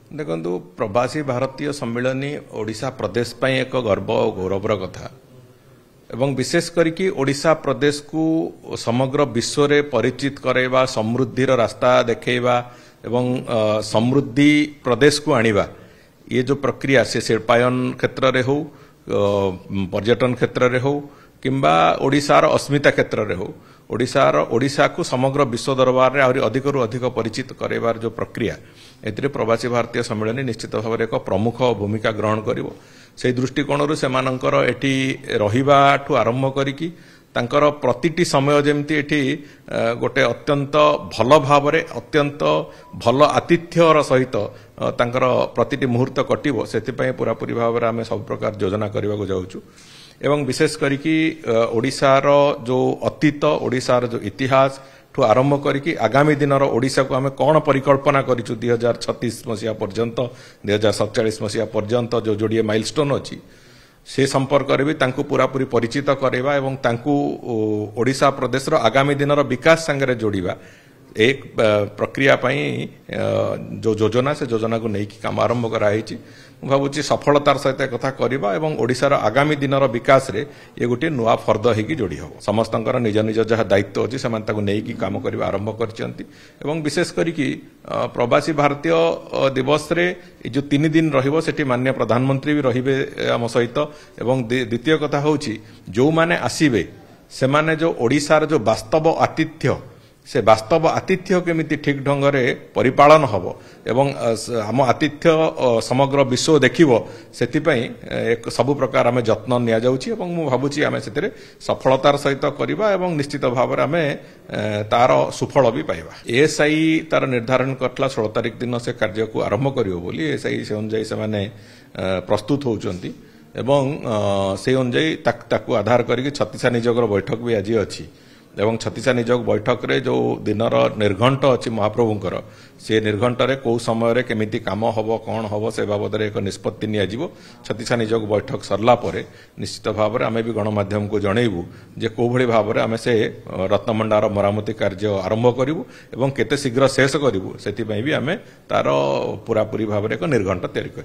देखु प्रवासी भारतीय सम्मिलनी ओडिशा प्रदेश पर एक गर्व और गौरवर कथा एवं विशेष करके ओडिशा प्रदेश को समग्र विश्व में परिचित करवा समृद्धिर रास्ता देखा एवं समृद्धि प्रदेश को आनिबा ये जो प्रक्रिया से शिल्पायन क्षेत्र में हो पर्यटन क्षेत्र में हो किंबा ओडिशार अस्मिता क्षेत्र में हो ओडिशा को समग्र विश्व दरबार में आहरी अधिक रु अधिक परिचित करार जो प्रक्रिया ए प्रवासी भारतीय सम्मेलन निश्चित भाव में एक प्रमुख भूमिका ग्रहण करिवो से दृष्टिकोण से एटी रहिबाठु आरंभ करिकी तांकर प्रतिटी समय जेमती एटी गोटे अत्यंत भल भाव अत्यंत भल आतिथ्यर सहित तांकर प्रतिटी मुहूर्त कटिवो सेतिपई पूरापूरी भाव में आम सब प्रकार योजना करने को जाऊँ एवं विशेष करिकी ओडिशार जो अतीत ओडिशार जो इतिहास ठू आरंभ करिकी आगामी दिन ओडिशा को आम कौन परिकल्पना करिछु 2036 मसीहा पर्यंत 2047 मसीहा पर्यंत जो जोड़िए माइलस्टोन अच्छी से संपर्क भी तांकु पूरापूरी परिचित करवा एवं तांकु ओडिशा प्रदेश आगामी दिन विकास सांगे जोड़िबा एक प्रक्रिया पई जो योजना से योजना को लेकिन काम आरंभ कराई भावुची सफलतार सहित एक कथा करवा एवं ओडिशार आगामी दिन विकास रे ये गोटे नुआ फर्द होगी जोड़ी हम समस्तंकर निज निज जहाँ दायित्व अच्छी से नहीं काम करवा आरंभ कर विशेष करिकी प्रवासी भारतीय दिवस रे जो 3 दिन रहिबो सेठी माननीय प्रधानमंत्री भी रहिबे आम सहित एवं द्वितीय कथा होची जो माने आसीबे से माने जो ओडिशार जो वास्तव आतिथ्य से वास्तव आतिथ्य केमिति ठीक ढंग से परिपालन हब एवं आम आतिथ्य समग्र विश्व देखिबो सेतिपई एक सब प्रकार आम जत्न निया जाउछि एवं मु भाबुछि आमे सेतिरे सफलतार सहित करबा एवं निश्चित भाव में आमे तार सुफल भी पाइबा एएसआई तार निर्धारण करथला 16 तारिख दिन से कार्य को आरंभ करिवो बोली एएसआई से अनुसार से माने प्रस्तुत होउचंती एवं से अनुसार ताकू आधार करके छत्तीसा निजोगर बैठक भी आज अच्छी एवं छत्तीसा निजोग बैठक रे जो दिनर निर्घंट अच्छी महाप्रभुंकर से निर्घंट रे को समय केमिति काम हम कौन हम से बाबद एक निष्पत्ति नियाजिवो छत्तीसा निजोग बैठक सरला परे निश्चित भाव में आम भी गणमाध्यम को जनइबू जे को भली भाव में आम से रत्नभंडार मरामती कार्य आरंभ करूँ एवं केते शीघ्र शेष करूँ से भी आम तार पूरापूरी भाव में एक निर्घंट तैयारी